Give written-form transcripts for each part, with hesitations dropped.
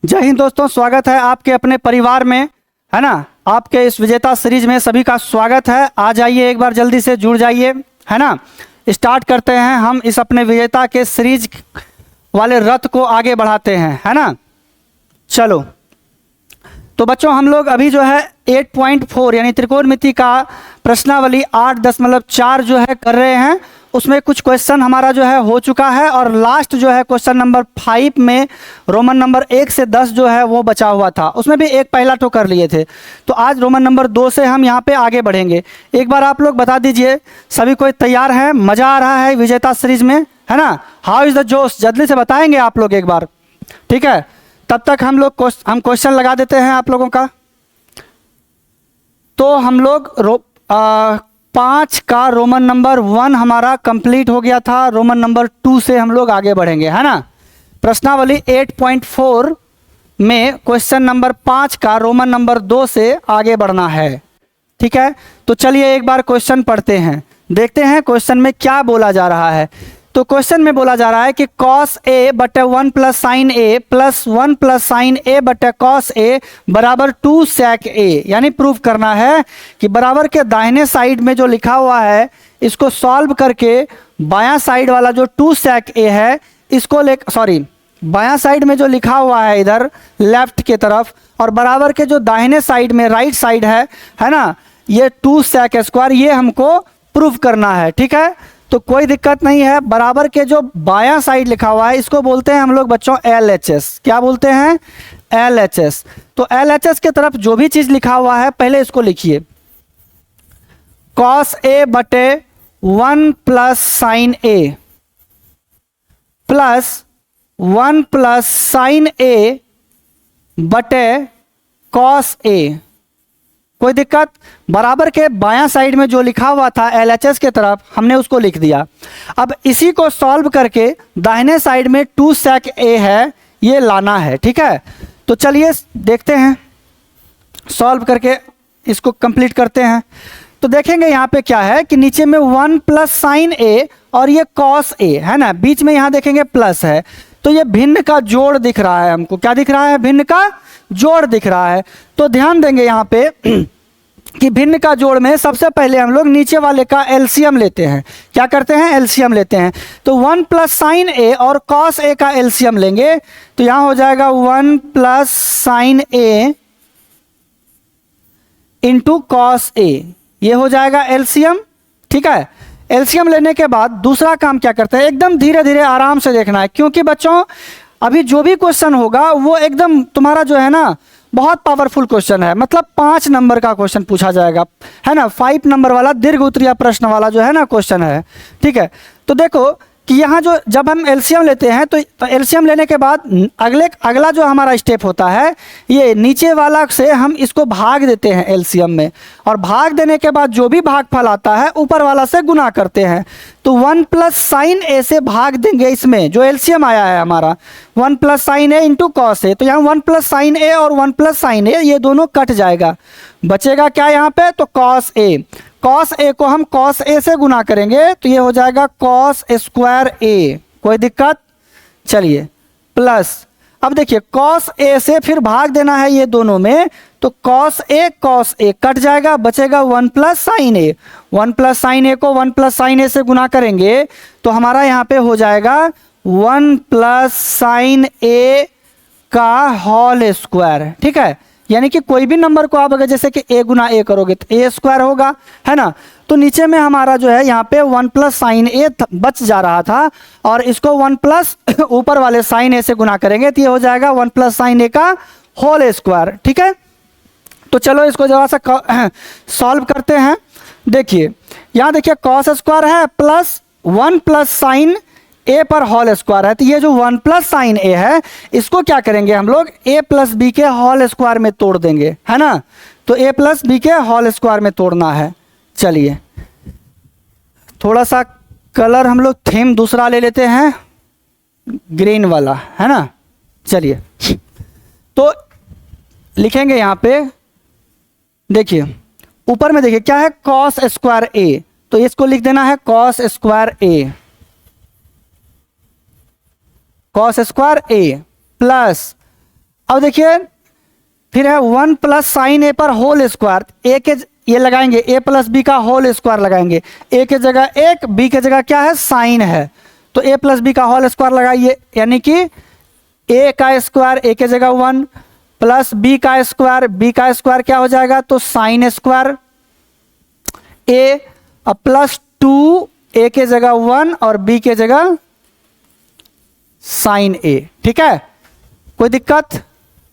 जय हिंद दोस्तों, स्वागत है आपके अपने परिवार में, है ना। आपके इस विजेता सीरीज में सभी का स्वागत है। आ जाइए, एक बार जल्दी से जुड़ जाइए, है ना। स्टार्ट करते हैं हम इस अपने विजेता के सीरीज वाले रथ को आगे बढ़ाते हैं, है ना। चलो तो बच्चों, हम लोग अभी जो है 8.4 यानी त्रिकोणमिति का प्रश्नावली 8.4 जो है कर रहे हैं। उसमें कुछ क्वेश्चन हमारा जो है हो चुका है और लास्ट जो है क्वेश्चन नंबर 5 में रोमन नंबर 1 से 10 जो है वो बचा हुआ था। उसमें भी एक पहला तो कर लिए थे। तो आज रोमन नंबर 2 से हम यहाँ पे आगे बढ़ेंगे। एक बार आप लोग बता दीजिए, सभी कोई तैयार है? मज़ा आ रहा है विजेता सीरीज में, है ना। हाउ इज़ द जोश, जल्दी से बताएंगे आप लोग एक बार, ठीक है। तब तक हम क्वेश्चन लगा देते हैं आप लोगों का। तो हम लोग 5 का रोमन नंबर 1 हमारा कंप्लीट हो गया था। रोमन नंबर 2 से हम लोग आगे बढ़ेंगे, है ना। प्रश्नावली 8.4 में क्वेश्चन नंबर 5 का रोमन नंबर 2 से आगे बढ़ना है, ठीक है। तो चलिए एक बार क्वेश्चन पढ़ते हैं, देखते हैं क्वेश्चन में क्या बोला जा रहा है। तो क्वेश्चन में बोला जा रहा है कि cos a बटे 1 प्लस साइन ए प्लस 1 प्लस साइन ए बटे cos a बराबर 2 sec a, यानी प्रूव करना है कि बराबर के दाहिने साइड में जो लिखा हुआ है इसको सॉल्व करके बायां साइड वाला जो 2 sec a है इसको बायां साइड में जो लिखा हुआ है इधर लेफ्ट के तरफ, और बराबर के जो दाहिने साइड में राइट साइड है ना, ये 2 sec स्क्वायर, ये हमको प्रूव करना है, ठीक है। तो कोई दिक्कत नहीं है। बराबर के जो बायां साइड लिखा हुआ है इसको बोलते हैं हम लोग बच्चों LHS। क्या बोलते हैं? LHS। तो LHS के तरफ जो भी चीज लिखा हुआ है पहले इसको लिखिए। cos a बटे 1 plus sign a plus 1 plus sign a बटे cos a। कोई दिक्कत? बराबर के बायां साइड में जो लिखा हुआ था LHS के तरफ हमने उसको लिख दिया। अब इसी को सॉल्व करके दाहिने साइड में 2 sec a है, ये लाना है, ठीक है। तो चलिए देखते हैं, सॉल्व करके इसको कंप्लीट करते हैं। तो देखेंगे यहाँ पे क्या है कि नीचे में 1 प्लस साइन a और ये cos a है ना, बीच में यहाँ देखेंगे प्लस है। तो ये भिन्न का जोड़ दिख रहा है हमको। क्या दिख रहा है? भिन्न का जोड़ दिख रहा है। तो ध्यान देंगे यहाँ पे कि भिन्न का जोड़ में सबसे पहले हम लोग नीचे वाले का एलसीएम लेते हैं। क्या करते हैं? एलसीएम लेते हैं। तो 1 प्लस साइन ए और cos a का एलसीएम लेंगे तो यहाँ हो जाएगा 1 plus sign a into cos a, ये हो जाएगा एलसीएम, ठीक है। एलसीएम लेने के बाद दूसरा काम क्या करते हैं, एकदम धीरे धीरे आराम से देखना है, क्योंकि बच्चों अभी जो भी क्वेश्चन होगा वो एकदम तुम्हारा जो है ना बहुत पावरफुल क्वेश्चन है। मतलब 5 नंबर का क्वेश्चन पूछा जाएगा, है ना। 5 नंबर वाला दीर्घ उत्तरीय प्रश्न वाला जो है ना क्वेश्चन है, ठीक है। तो देखो कि यहाँ जो जब हम एलसीएम लेते हैं तो एलसीएम लेने के बाद अगला जो हमारा स्टेप होता है, ये नीचे वाला से हम इसको भाग देते हैं एलसीएम में, और भाग देने के बाद जो भी भागफल आता है ऊपर वाला से गुना करते हैं। तो 1 प्लस साइन ए से भाग देंगे इसमें जो एलसीएम आया है हमारा, 1 plus sine a into cos ए। तो यहाँ 1 प्लस साइन ए और 1 प्लस साइन ए ये दोनों कट जाएगा, बचेगा क्या यहाँ पे? तो cos a। cos a को हम cos a से गुना करेंगे तो ये हो जाएगा cos स्क्वायर a। कोई दिक्कत? चलिए प्लस, अब देखिए cos a से फिर भाग देना है ये दोनों में, तो cos a कट जाएगा, बचेगा 1 plus sign a। 1 plus sign a को 1 प्लस साइन a से गुना करेंगे तो हमारा यहाँ पे हो जाएगा 1 प्लस साइन a का होल स्क्वायर, ठीक है। यानी कि कोई भी नंबर को आप अगर जैसे कि a गुना a करोगे तो a स्क्वायर होगा, है ना। तो नीचे में हमारा जो है यहाँ पे 1 प्लस साइन ए बच जा रहा था, और इसको 1 प्लस ऊपर वाले साइन ए से गुना करेंगे तो ये हो जाएगा 1 प्लस साइन ए का होल स्क्वायर, ठीक है। तो चलो इसको जरा सा सॉल्व करते हैं। देखिए यहाँ देखिए cos स्क्वायर है प्लस 1 प्लस साइन ए पर होल स्क्वायर है, तो ये जो 1 प्लस साइन ए है इसको क्या करेंगे हम लोग a प्लस बी के होल स्क्वायर में तोड़ देंगे, है ना। तो a प्लस बी के होल स्क्वायर में तोड़ना है। चलिए थोड़ा सा कलर हम लोग थीम दूसरा ले लेते हैं, ग्रीन वाला, है ना। चलिए तो लिखेंगे यहाँ पे, देखिए ऊपर में देखिए क्या है, cos स्क्वायर a, तो इसको लिख देना है cos square a, cos square a plus अब देखिए फिर है 1 प्लस साइन ए पर होल स्क्वायर, ए के ये लगाएंगे, ए प्लस बी का होल स्क्वायर लगाएंगे, ए के जगह 1, बी के जगह क्या है साइन है, तो ए प्लस बी का होल स्क्वायर लगाइए, यानी कि ए का स्क्वायर ए के जगह 1 प्लस बी का स्क्वायर क्या हो जाएगा, तो साइन स्क्वायर ए, अब प्लस 2 ए के जगह 1 और बी के जगह साइन ए। ठीक है, कोई दिक्कत?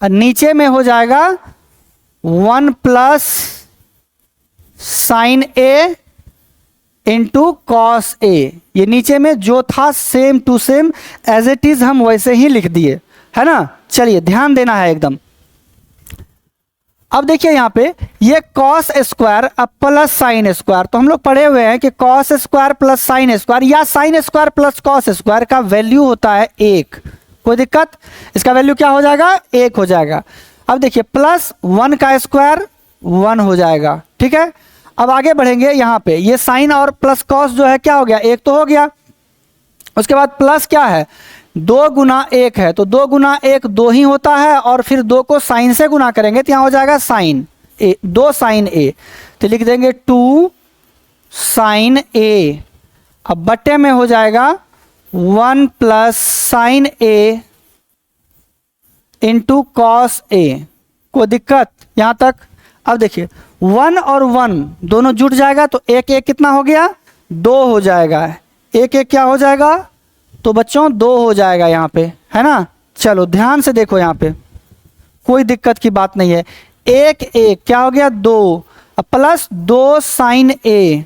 नीचे में हो जाएगा 1 plus sine a into cos a, ये नीचे में जो था same to same as it is हम वैसे ही लिख दिए, है ना। चलिए ध्यान देना है एकदम। अब देखिए यहाँ पे ये कॉस स्क्वायर अब प्लस साइन स्क्वायर, तो हम लोग पढ़े हुए हैं कि cos square plus sine square या sine square plus cos square का वैल्यू होता है 1। कोई दिक्कत? इसका वैल्यू क्या हो जाएगा, 1 हो जाएगा। अब देखिए प्लस 1 का स्क्वायर 1 हो जाएगा। ठीक है, अब आगे बढ़ेंगे, यहाँ पे ये साइन और प्लस कॉस जो है क्या हो गया, 1 तो हो गया। उसके बाद प्लस क्या है, 2 गुना 1 है, तो 2 गुना 1 2 ही होता है, और फिर 2 को साइन से गुना करेंगे तो यहाँ हो जाएगा साइन ए, 2 साइन ए, तो लिख देंगे 2 साइन ए। अब बट्टे में हो जाएगा 1 plus sine a into cos ए। कोई दिक्कत यहाँ तक? अब देखिए 1 और 1 दोनों जुट जाएगा तो 1 1 कितना हो गया, 2 हो जाएगा। 1 1 क्या हो जाएगा, तो बच्चों 2 हो जाएगा यहाँ पे, है ना। चलो ध्यान से देखो, यहाँ पे कोई दिक्कत की बात नहीं है। 1 1 क्या हो गया, 2, अब प्लस 2 साइन ए,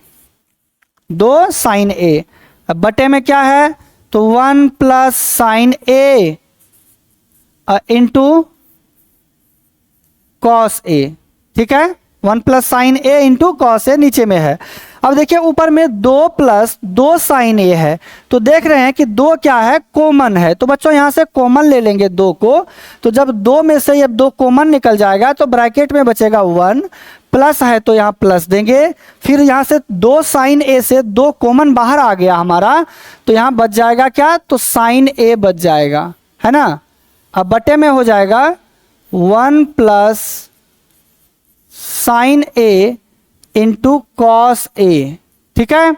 2 साइन ए। अब बटे में क्या है, तो 1 plus sine a into cos ए। ठीक है, 1 plus sine a into cos ए नीचे में है। अब देखिए ऊपर में 2 प्लस 2 साइन ए है, तो देख रहे हैं कि 2 क्या है, कॉमन है, तो बच्चों यहाँ से कॉमन ले लेंगे 2 को। तो जब 2 में से अब 2 कॉमन निकल जाएगा तो ब्रैकेट में बचेगा 1, प्लस है तो यहाँ प्लस देंगे, फिर यहाँ से 2 साइन ए से 2 कॉमन बाहर आ गया हमारा, तो यहाँ बच जाएगा क्या, तो साइन ए बच जाएगा, है ना। अब बटे में हो जाएगा 1 plus sine a into cos ए। ठीक है,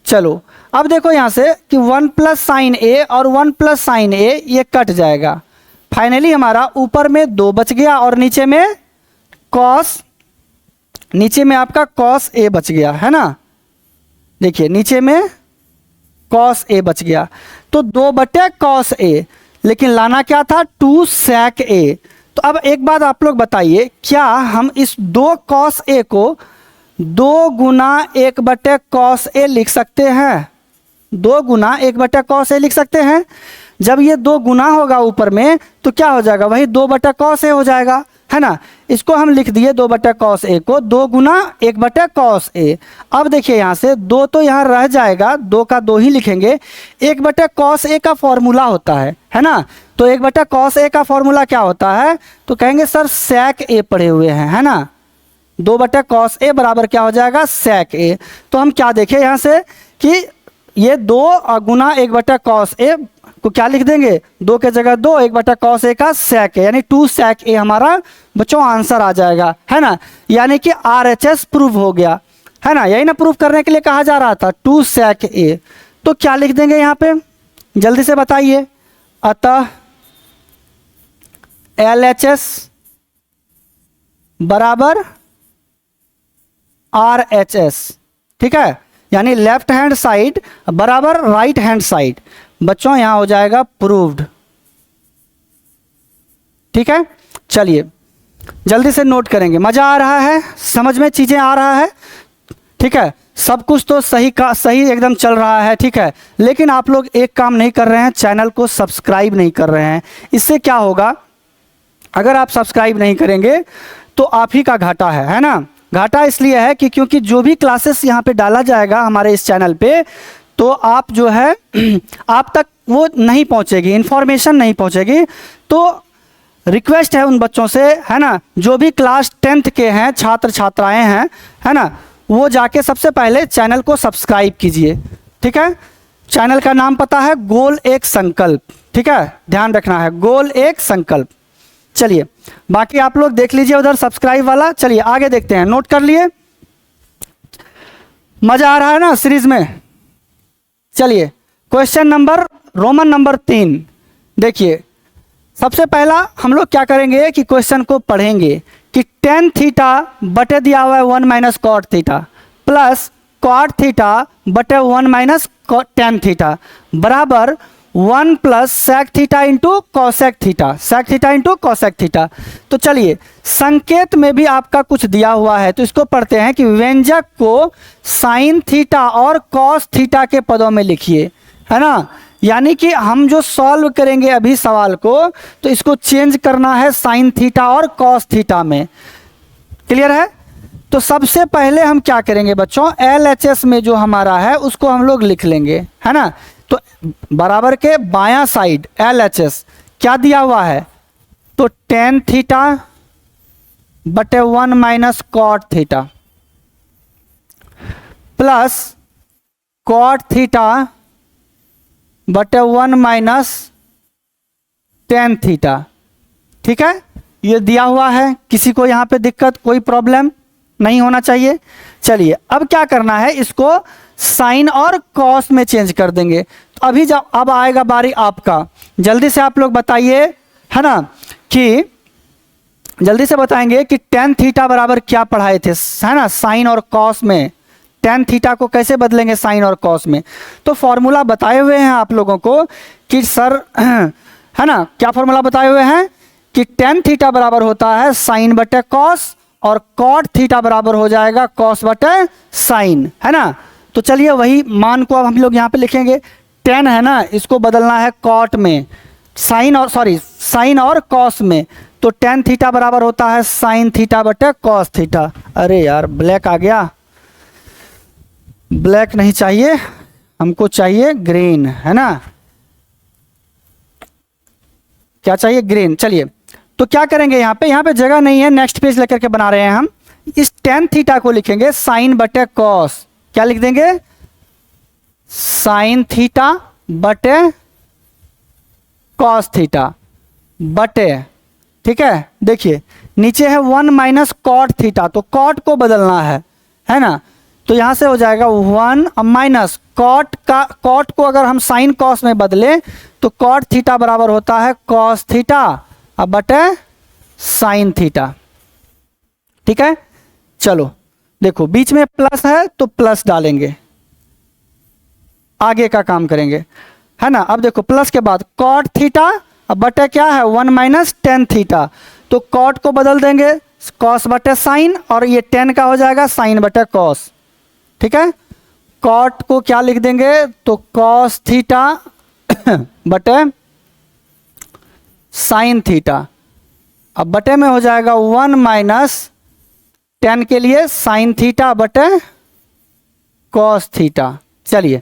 चलो अब देखो यहाँ से कि 1 प्लस साइन ए और 1 प्लस साइन ए ये कट जाएगा। फाइनली हमारा ऊपर में 2 बच गया और नीचे में कॉस, नीचे में आपका कॉस ए बच गया, है ना। देखिए नीचे में कॉस ए बच गया, तो 2 बटे कॉस ए, लेकिन लाना क्या था, 2 sec ए। तो अब एक बात आप लोग बताइए, क्या हम इस 2 कॉस ए को 2 गुना 1 बटे कॉस ए लिख सकते हैं? 2 गुना 1 बटे कॉस ए लिख सकते हैं। जब ये 2 गुना होगा ऊपर में तो क्या हो जाएगा, वही 2 बटे कॉस ए हो जाएगा, है ना। इसको हम लिख दिए 2 बटे कॉस ए को 2 गुना 1 बटे कॉस ए। अब देखिए यहाँ से 2 तो यहाँ रह जाएगा, 2 का 2 ही लिखेंगे। 1 बटे कॉस ए का फॉर्मूला होता है ना। तो 1 बटे कॉस ए का फॉर्मूला क्या होता है, तो कहेंगे सर sec ए पढ़े हुए हैं, है ना। 2 बटे कॉस ए बराबर क्या हो जाएगा, sec ए। तो हम क्या देखें यहाँ से कि ये 2 गुना 1 बटे कॉस ए को क्या लिख देंगे, 2 के जगह 2, 1 बटा कॉस ए का sec ए, यानी 2 sec ए हमारा बच्चों आंसर आ जाएगा, है ना। यानी कि RHS प्रूव हो गया, है ना। यही ना प्रूव करने के लिए कहा जा रहा था, 2 sec ए। तो क्या लिख देंगे यहाँ पे, जल्दी से बताइए। अतः LHS बराबर RHS। ठीक है, यानी लेफ्ट हैंड साइड बराबर राइट हैंड साइड। बच्चों यहां हो जाएगा प्रूव्ड। ठीक है, चलिए जल्दी से नोट करेंगे। मजा आ रहा है, समझ में चीजें आ रहा है? ठीक है, सब कुछ तो सही का सही एकदम चल रहा है। ठीक है, लेकिन आप लोग एक काम नहीं कर रहे हैं, चैनल को सब्सक्राइब नहीं कर रहे हैं। इससे क्या होगा, अगर आप सब्सक्राइब नहीं करेंगे तो आप ही का घाटा है ना। घाटा इसलिए है कि क्योंकि जो भी क्लासेस यहाँ पे डाला जाएगा हमारे इस चैनल पे, तो आप जो है आप तक वो नहीं पहुँचेगी, इन्फॉर्मेशन नहीं पहुँचेगी। तो रिक्वेस्ट है उन बच्चों से, है ना, जो भी क्लास 10th के हैं, छात्र छात्राएं हैं, है ना, वो जाके सबसे पहले चैनल को सब्सक्राइब कीजिए। ठीक है, चैनल का नाम पता है गोल एक संकल्प। ठीक है, ध्यान रखना है, गोल एक संकल्प। चलिए बाकी आप लोग देख लीजिए उधर सब्सक्राइब वाला। चलिए आगे देखते हैं, नोट कर लिए, मजा आ रहा है ना सीरीज में। चलिए क्वेश्चन नंबर रोमन नंबर 3 देखिए। सबसे पहला हम लोग क्या करेंगे कि क्वेश्चन को पढ़ेंगे कि टेन थीटा बटे दिया हुआ है 1 minus cot theta plus cot theta बटे 1 माइनस टेन थीटा बराबर 1 plus sec theta into cosec theta, sec theta into cosec theta. तो चलिए संकेत में भी आपका कुछ दिया हुआ है तो इसको पढ़ते हैं कि व्यंजक को साइन थीटा और कॉस थीटा के पदों में लिखिए, है ना। यानी कि हम जो सॉल्व करेंगे अभी सवाल को तो इसको चेंज करना है साइन थीटा और कॉस थीटा में। क्लियर है। तो सबसे पहले हम क्या करेंगे बच्चों, LHS में जो हमारा है उसको हम लोग लिख लेंगे, है ना। तो बराबर के बायां साइड LHS क्या दिया हुआ है, तो टेन थीटा बटे 1 minus cot theta plus cot theta बटे 1 माइनस टेन थीटा। ठीक है, ये दिया हुआ है, किसी को यहाँ पे दिक्कत कोई प्रॉब्लम नहीं होना चाहिए। चलिए अब क्या करना है, इसको साइन और कॉस में चेंज कर देंगे। तो अभी जब अब आएगा बारी आपका, जल्दी से आप लोग बताइए, है ना, कि जल्दी से बताएंगे कि टेन थीटा बराबर क्या पढ़ाए थे, है ना, साइन और कॉस में। टेन थीटा को कैसे बदलेंगे साइन और कॉस में, तो फॉर्मूला बताए हुए हैं आप लोगों को कि सर है ना, क्या फॉर्मूला बताए हुए हैं कि टेन थीटा बराबर होता है साइन बटे कॉस और कॉट थीटा बराबर हो जाएगा कॉस बटे साइन, है ना। तो चलिए वही मान को अब हम लोग यहाँ पे लिखेंगे। टेन है ना, इसको बदलना है कॉट में, साइन और कॉस में। तो टेन थीटा बराबर होता है साइन थीटा बटे कॉस थीटा। अरे यार ब्लैक आ गया, ब्लैक नहीं चाहिए हमको, चाहिए ग्रीन, है ना। क्या चाहिए, ग्रीन। चलिए तो क्या करेंगे, यहाँ पे जगह नहीं है, नेक्स्ट पेज लेकर के बना रहे हैं हम। इस टेन थीटा को लिखेंगे साइन बटे कॉस, क्या लिख देंगे, साइन थीटा बटे कॉस थीटा बटे, ठीक है। देखिए नीचे है 1 माइनस कॉट थीटा, तो कॉट को बदलना है ना। तो यहां से हो जाएगा 1 माइनस कॉट को अगर हम साइन कॉस में बदलें तो कॉट थीटा बराबर होता है कॉस थीटा अब बटे साइन थीटा। ठीक है, चलो देखो बीच में प्लस है तो प्लस डालेंगे, आगे का काम करेंगे, है ना। अब देखो प्लस के बाद कॉट थीटा अब बटे क्या है 1 माइनस टेन थीटा, तो कॉट को बदल देंगे कॉस बटे साइन और ये 10 का हो जाएगा साइन बटे कॉस। ठीक है, कॉट को क्या लिख देंगे, तो कॉस थीटा बटे साइन थीटा, अब बटे में हो जाएगा 1 माइनस 10 के लिए साइन थीटा बटे कॉस थीटा। चलिए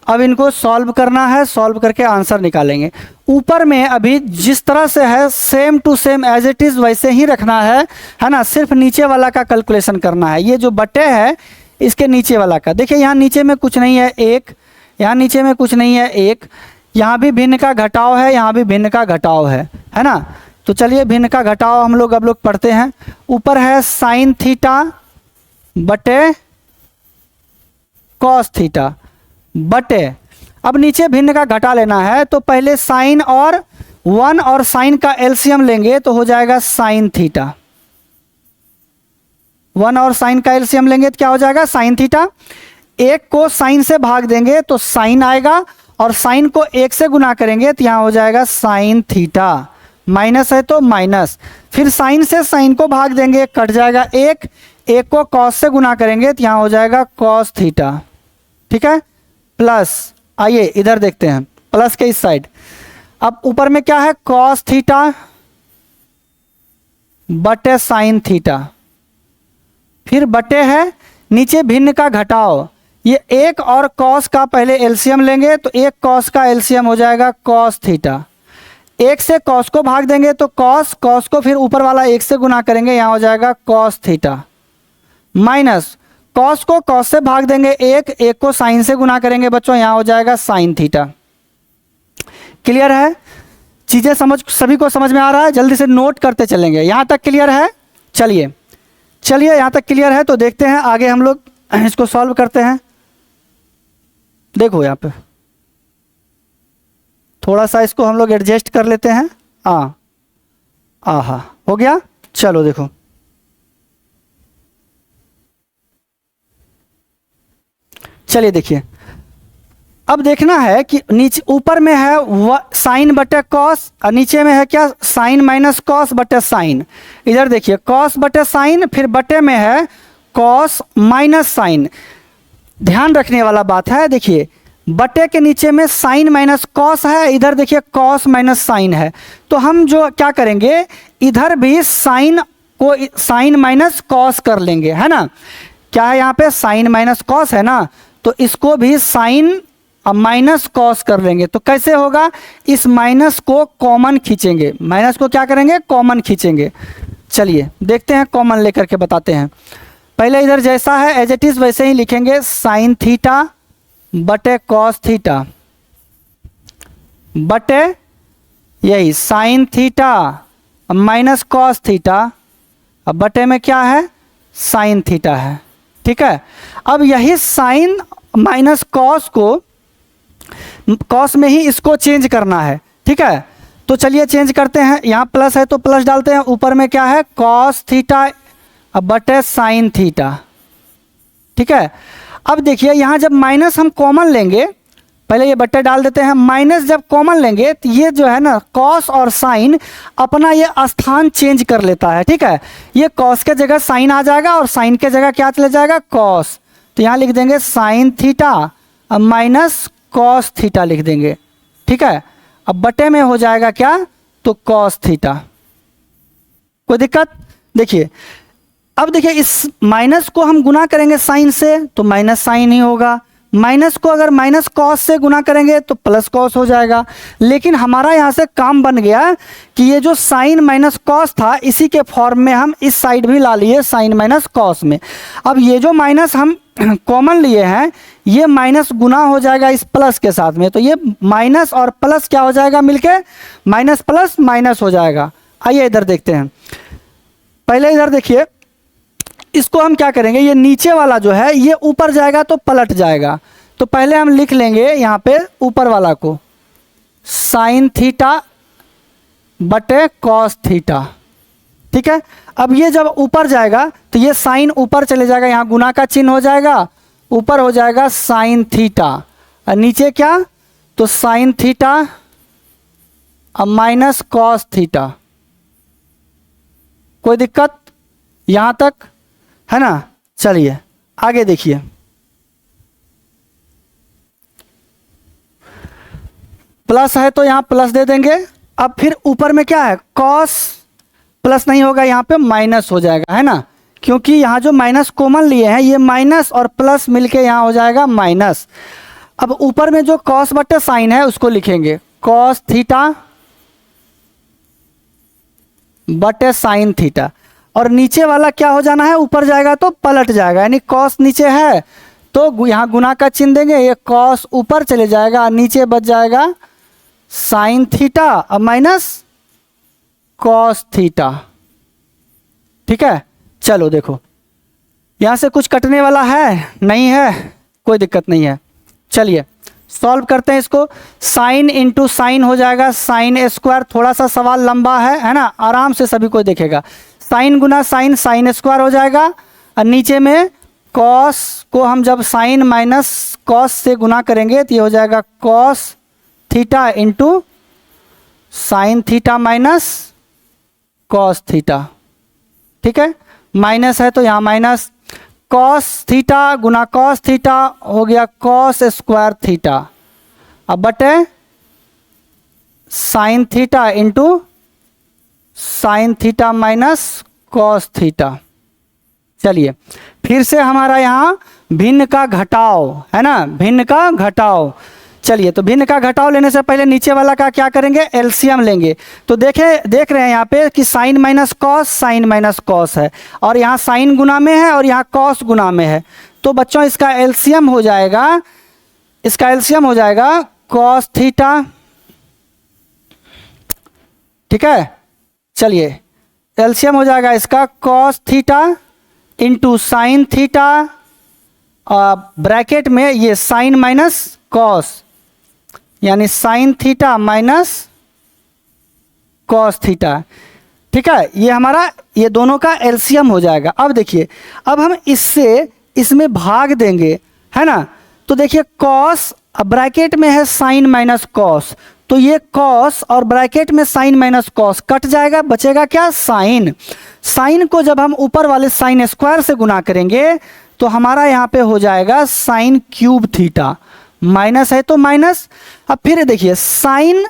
अब इनको सॉल्व करना है, सॉल्व करके आंसर निकालेंगे। ऊपर में अभी जिस तरह से है same to same as it is वैसे ही रखना है ना। सिर्फ नीचे वाला का कैलकुलेशन करना है, ये जो बटे है इसके नीचे वाला का। देखिए यहाँ नीचे में कुछ नहीं है एक, यहाँ नीचे में कुछ नहीं है एक, यहाँ भी भिन्न का घटाव है, यहाँ भी भिन्न का घटाव है ना। तो चलिए भिन्न का घटाव हम लोग अब लोग पढ़ते हैं। ऊपर है साइन थीटा बटे कॉस थीटा बटे, अब नीचे भिन्न का घटा लेना है तो पहले साइन और 1 और साइन का एलसीएम लेंगे तो हो जाएगा साइन थीटा। 1 और साइन का एलसीएम लेंगे तो क्या हो जाएगा साइन थीटा। एक को साइन से भाग देंगे तो साइन आएगा और साइन को 1 से गुना करेंगे तो यहाँ हो जाएगा साइन थीटा। माइनस है तो माइनस, फिर साइन से साइन को भाग देंगे कट जाएगा एक को कॉस से गुना करेंगे तो यहाँ हो जाएगा कॉस थीटा। ठीक है, प्लस आइए इधर देखते हैं प्लस के इस साइड। अब ऊपर में क्या है कॉस थीटा बटे साइन थीटा, फिर बटे है नीचे भिन्न का घटाव, ये एक और कॉस का पहले एलसीएम लेंगे तो एक कॉस का एलसीएम हो जाएगा कॉस थीटा। एक से कॉस को भाग देंगे तो कॉस को फिर ऊपर वाला एक से गुना करेंगे यहाँ हो जाएगा कॉस थीटा, माइनस कॉस को कॉस से भाग देंगे एक को साइन से गुना करेंगे बच्चों यहाँ हो जाएगा साइन थीटा। क्लियर है। चीज़ें सभी को समझ में आ रहा है? जल्दी से नोट करते चलेंगे। यहाँ तक क्लियर है? चलिए यहाँ तक क्लियर है तो देखते हैं आगे हम लोग इसको सॉल्व करते हैं। देखो यहाँ पे थोड़ा सा इसको हम लोग एडजस्ट कर लेते हैं। आहा, हो गया। चलो देखो, चलिए देखिए, अब देखना है कि नीचे ऊपर में है साइन बटे कॉस और नीचे में है क्या? साइन माइनस कॉस बटे साइन। इधर देखिए कॉस बटे साइन, फिर बटे में है कॉस माइनस साइन। ध्यान रखने वाला बात है, देखिए बटे के नीचे में साइन माइनस कॉस है, इधर देखिए कॉस माइनस साइन है। तो हम जो क्या करेंगे, इधर भी साइन को साइन माइनस कॉस कर लेंगे, है ना? क्या है यहाँ पे? साइन माइनस कॉस है ना, तो इसको भी साइन माइनस कॉस कर लेंगे। तो कैसे होगा? इस माइनस को कॉमन खींचेंगे, माइनस को क्या करेंगे? कॉमन खींचेंगे। चलिए देखते हैं, कॉमन लेकर के बताते हैं। पहले इधर जैसा है एज इट इज़ वैसे ही लिखेंगे, साइन थीटा बटे कॉस थीटा बटे यही sine theta minus cos theta, अब बटे में क्या है? साइन थीटा है। ठीक है, अब यही साइन माइनस कॉस को कॉस में ही इसको चेंज करना है। ठीक है, तो चलिए चेंज करते हैं। यहाँ प्लस है तो प्लस डालते हैं, ऊपर में क्या है? कॉस थीटा बटे साइन थीटा। ठीक है, अब देखिए यहाँ जब माइनस हम कॉमन लेंगे, पहले ये बट्टे डाल देते हैं, माइनस जब कॉमन लेंगे तो ये जो है ना कॉस और साइन अपना ये स्थान चेंज कर लेता है। ठीक है, ये कॉस के जगह साइन आ जाएगा और साइन के जगह क्या चले जाएगा? कॉस। तो यहाँ लिख देंगे sine theta minus cos theta लिख देंगे। ठीक है, अब बटे में हो जाएगा क्या? तो कॉस थीटा। कोई दिक्कत? देखिए अब देखिए, इस माइनस को हम गुना करेंगे साइन से तो माइनस साइन ही होगा, माइनस को अगर माइनस कॉस से गुना करेंगे तो प्लस कॉस हो जाएगा। लेकिन हमारा यहाँ से काम बन गया कि ये जो साइन माइनस कॉस था इसी के फॉर्म में हम इस साइड भी ला लिए साइन माइनस कॉस में। अब ये जो माइनस हम कॉमन लिए हैं ये माइनस गुना हो जाएगा इस प्लस के साथ में, तो ये माइनस और प्लस क्या हो जाएगा? मिलके माइनस प्लस माइनस हो जाएगा। आइए इधर देखते हैं। पहले इधर देखिए, इसको हम क्या करेंगे, ये नीचे वाला जो है ये ऊपर जाएगा तो पलट जाएगा। तो पहले हम लिख लेंगे यहाँ पे ऊपर वाला को साइन थीटा बटे कॉस थीटा। ठीक है, अब ये जब ऊपर जाएगा तो ये साइन ऊपर चले जाएगा, यहाँ गुना का चिन्ह हो जाएगा, ऊपर हो जाएगा साइन थीटा और नीचे क्या? तो साइन थीटा अब माइनस कॉस थीटा। कोई दिक्कत यहाँ तक है ना? चलिए आगे देखिए, प्लस है तो यहाँ प्लस दे देंगे। अब फिर ऊपर में क्या है? कॉस प्लस नहीं होगा, यहाँ पे माइनस हो जाएगा, है ना? क्योंकि यहाँ जो माइनस कॉमन लिए हैं ये माइनस और प्लस मिलके यहाँ हो जाएगा माइनस। अब ऊपर में जो कॉस बटे साइन है उसको लिखेंगे कॉस थीटा बटे साइन थीटा, और नीचे वाला क्या हो जाना है? ऊपर जाएगा तो पलट जाएगा, यानी कॉस नीचे है तो यहाँ गुना का चिन्ह देंगे, ये कॉस ऊपर चले जाएगा, नीचे बच जाएगा साइन थीटा और माइनस कॉस थीटा। ठीक है, चलो देखो यहाँ से कुछ कटने वाला है? नहीं है, कोई दिक्कत नहीं है। चलिए सॉल्व करते हैं इसको। साइन इंटू साइन हो जाएगा साइन स्क्वायर, थोड़ा सा सवाल लंबा है ना? आराम से सभी को देखेगा। साइन गुना साइन साइन स्क्वायर हो जाएगा और नीचे में कॉस को हम जब साइन माइनस कॉस से गुना करेंगे तो ये हो जाएगा cos theta into sine theta minus cos theta. ठीक है, माइनस है तो यहाँ माइनस कॉस थीटा गुना कॉस थीटा हो गया कॉस स्क्वायर थीटा, अब बटे sign theta into sine theta minus cos theta. चलिए फिर से हमारा यहाँ भिन्न का घटाव है ना, भिन्न का घटाव। चलिए तो भिन्न का घटाव लेने से पहले नीचे वाला का क्या करेंगे? एलसीएम लेंगे। तो देख रहे हैं यहाँ पे कि साइन माइनस कॉस है और यहाँ साइन गुना में है और यहाँ कॉस गुना में है। तो बच्चों इसका एलसीएम हो जाएगा, कॉस थीटा ठीक है। चलिए एलसीएम हो जाएगा इसका cos theta into sine theta, bracket में ये साइन माइनस कॉस, यानी sine theta minus cos theta. ठीक है, ये हमारा ये दोनों का एलसीएम हो जाएगा। अब देखिए, अब हम इससे इसमें भाग देंगे, है ना। तो देखिए कॉस, ब्रैकेट में है साइन माइनस कॉस, तो ये कॉस और ब्रैकेट में साइन माइनस कॉस कट जाएगा, बचेगा क्या, साइन। साइन को जब हम ऊपर वाले साइन स्क्वायर से गुना करेंगे तो हमारा यहाँ पे हो जाएगा साइन क्यूब थीटा, माइनस है तो माइनस। अब फिर देखिए sine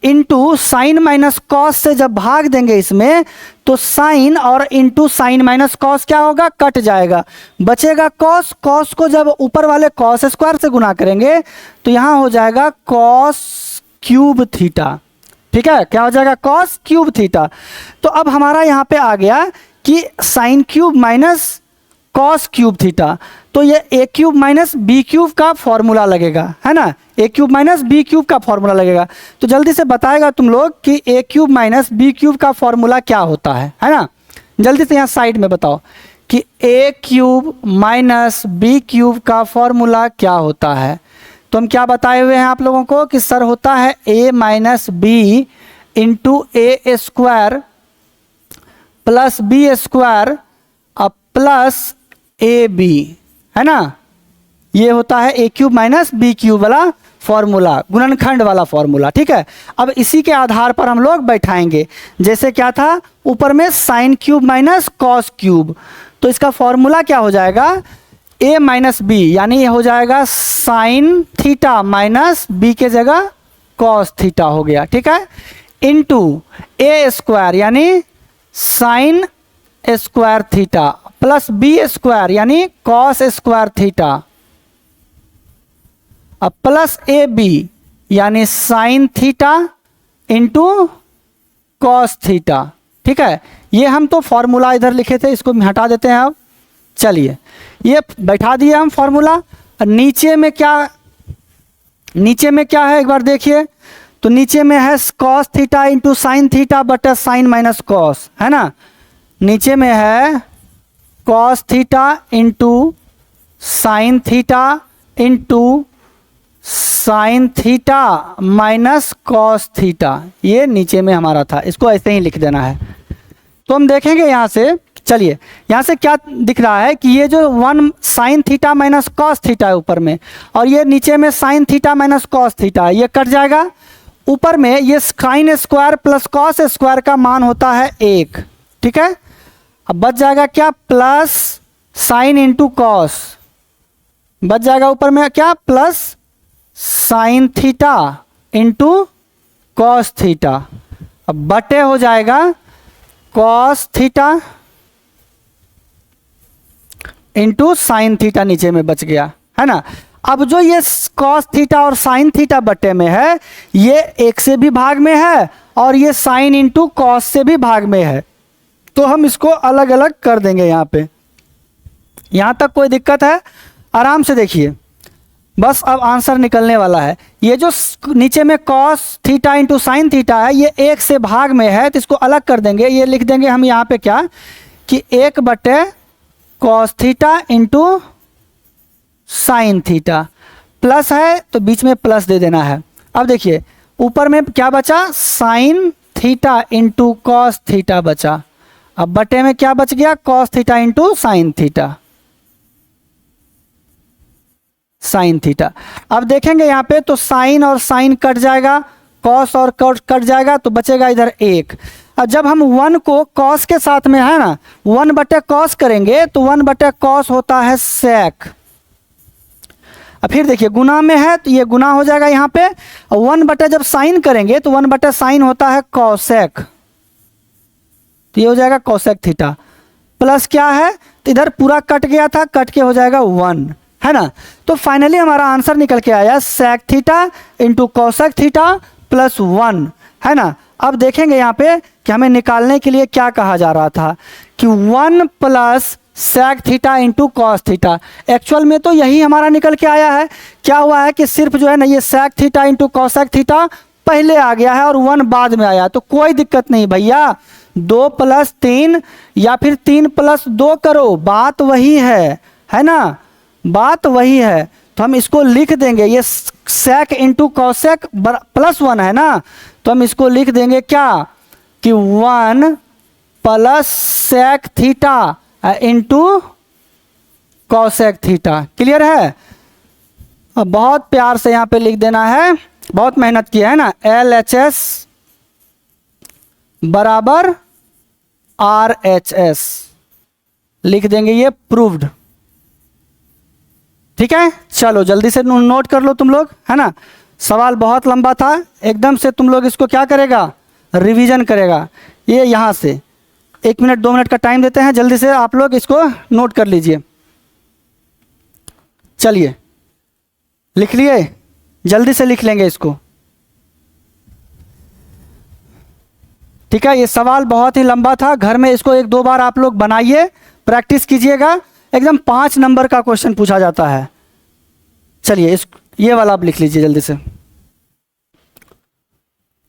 into sine minus cos से जब भाग देंगे इसमें तो साइन और इंटू साइन माइनस कॉस क्या होगा, कट जाएगा, बचेगा कॉस। कॉस को जब ऊपर वाले कॉस स्क्वायर से गुना करेंगे तो यहाँ हो जाएगा कॉस क्यूब थीटा। ठीक है, क्या हो जाएगा, कॉस क्यूब थीटा। तो अब हमारा यहाँ पे आ गया कि sine cube minus cos cube theta, तो ये ए क्यूब माइनस बी क्यूब का फॉर्मूला लगेगा, है ना। ए क्यूब माइनस बी क्यूब का फॉर्मूला लगेगा। तो जल्दी से बताएगा तुम लोग कि ए क्यूब माइनस बी क्यूब का फॉर्मूला क्या होता है ना। जल्दी से यहाँ साइड में बताओ कि ए क्यूब माइनस बी क्यूब का फॉर्मूला क्या होता है। तो हम क्या बताए हुए हैं आप लोगों को कि सर होता है a minus b into a square plus b square plus a b, है ना। ये होता है a cube minus b cube वाला फॉर्मूला, गुणनखंड वाला फॉर्मूला। ठीक है, अब इसी के आधार पर हम लोग बैठाएंगे। जैसे क्या था ऊपर में sine cube minus cos cube, तो इसका फॉर्मूला क्या हो जाएगा, ए माइनस बी, यानी ये हो जाएगा साइन थीटा माइनस बी के जगह कॉस थीटा हो गया। ठीक है, इंटू ए स्क्वायर यानी sine square theta plus b square यानी कॉस स्क्वायर थीटा, अब प्लस ए बी यानी sine theta into cos theta. ठीक है, ये हम तो फॉर्मूला इधर लिखे थे, इसको हटा देते हैं। अब चलिए ये बैठा दिए हम फॉर्मूला। नीचे में क्या है एक बार देखिए, तो नीचे में है cos theta into sine theta बटे साइन माइनस कॉस, है ना। नीचे में है cos theta into sine theta into sine theta minus cos theta, ये नीचे में हमारा था, इसको ऐसे ही लिख देना है। तो हम देखेंगे यहाँ से, चलिए यहाँ से क्या दिख रहा है कि ये जो one sine theta minus cos theta है ऊपर में, और ये नीचे में sine theta minus cos theta, ये कट जाएगा। ऊपर में ये sign square plus cos square का मान होता है 1। ठीक है, अब बच जाएगा क्या, प्लस साइन इंटू कॉस, बच जाएगा ऊपर में क्या, plus sign theta into cos theta, अब बटे हो जाएगा cos theta into sine theta, नीचे में बच गया, है ना। अब जो ये कॉस थीटा और साइन थीटा बटे में है, ये 1 से भी भाग में है और ये साइन इंटू कॉस से भी भाग में है, तो हम इसको अलग अलग कर देंगे। यहाँ पे यहाँ तक कोई दिक्कत है, आराम से देखिए, बस अब आंसर निकलने वाला है। ये जो नीचे में cos theta into sine theta है, ये 1 से भाग में है, तो इसको अलग कर देंगे। ये लिख देंगे हम यहाँ पे क्या कि 1 बटे cos theta into sine theta, plus है तो बीच में प्लस दे देना है। अब देखिए ऊपर में क्या बचा, sign theta into cos theta बचा, अब बटे में क्या बच गया, cos theta into sine theta, sine theta. अब देखेंगे यहाँ पे तो साइन और साइन कट जाएगा, कॉस और कट जाएगा, तो बचेगा इधर 1। अब जब हम 1 को कॉस के साथ में, है ना, 1 बटे कॉस करेंगे तो 1 बटे कॉस होता है सेक। अब फिर देखिए गुना में है तो ये गुना हो जाएगा यहाँ पे, और 1 बटे जब साइन करेंगे तो 1 बटे साइन होता है कॉसेक, तो ये हो जाएगा कॉसेक थीटा। प्लस क्या है, तो इधर पूरा कट गया था, कट के हो जाएगा 1, है ना। तो फाइनली हमारा आंसर निकल के आया sec theta into cosec theta plus 1, है ना। अब देखेंगे यहाँ पे कि हमें निकालने के लिए क्या कहा जा रहा था कि 1 plus sec theta into cos theta. Actual में तो यही हमारा निकल के आया है। क्या हुआ है कि सिर्फ जो है ना ये sec theta into cosec theta पहले आ गया है और 1 बाद में आया, तो कोई दिक्कत नहीं भैया, 2 + 3 या फिर 3 + 2 करो, बात वही है ना, बात वही है। तो हम इसको लिख देंगे, ये sec इंटू कॉसेक +1 है ना, तो हम इसको लिख देंगे क्या कि 1 + sec theta into cosec theta. Clear है? अब बहुत प्यार से यहाँ पे लिख देना है, बहुत मेहनत किया है ना, LHS बराबर RHS लिख देंगे, ये प्रूव्ड। ठीक है, चलो जल्दी से नोट कर लो तुम लोग, है ना। सवाल बहुत लंबा था, एकदम से तुम लोग इसको क्या करेगा, रिवीजन करेगा। ये यहाँ से 1 मिनट 2 मिनट का टाइम देते हैं, जल्दी से आप लोग इसको नोट कर लीजिए। चलिए लिख लिए, जल्दी से लिख लेंगे इसको। ठीक है, ये सवाल बहुत ही लंबा था, घर में इसको 1-2 बार आप लोग बनाइए, प्रैक्टिस कीजिएगा, एकदम 5 नंबर का क्वेश्चन पूछा जाता है। चलिए ये वाला आप लिख लीजिए जल्दी से।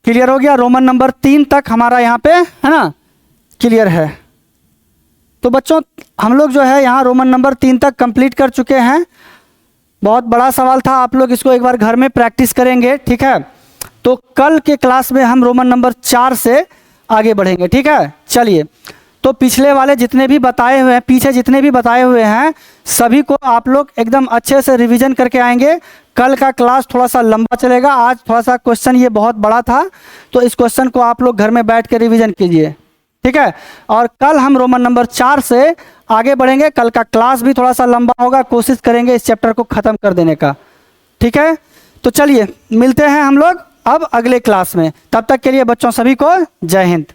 क्लियर हो गया? रोमन नंबर 3 तक हमारा यहाँ पे, है ना, क्लियर है। तो बच्चों हम लोग जो है यहाँ रोमन नंबर 3 तक कंप्लीट कर चुके हैं। बहुत बड़ा सवाल था, आप लोग इसको एक बार घर में प्रैक्टिस करेंगे। ठीक है, तो कल के क्लास में हम रोमन नंबर 4 से आगे बढ़ेंगे। ठीक है, चलिए। तो पिछले वाले जितने भी बताए हुए हैं, पीछे जितने भी बताए हुए हैं, सभी को आप लोग एकदम अच्छे से रिवीजन करके आएंगे। कल का क्लास थोड़ा सा लंबा चलेगा, आज थोड़ा सा क्वेश्चन ये बहुत बड़ा था, तो इस क्वेश्चन को आप लोग घर में बैठ के रिवीजन कीजिए। ठीक है, और कल हम रोमन नंबर 4 से आगे बढ़ेंगे। कल का क्लास भी थोड़ा सा लंबा होगा, कोशिश करेंगे इस चैप्टर को ख़त्म कर देने का। ठीक है, तो चलिए मिलते हैं हम लोग अब अगले क्लास में। तब तक के लिए बच्चों सभी को जय हिंद।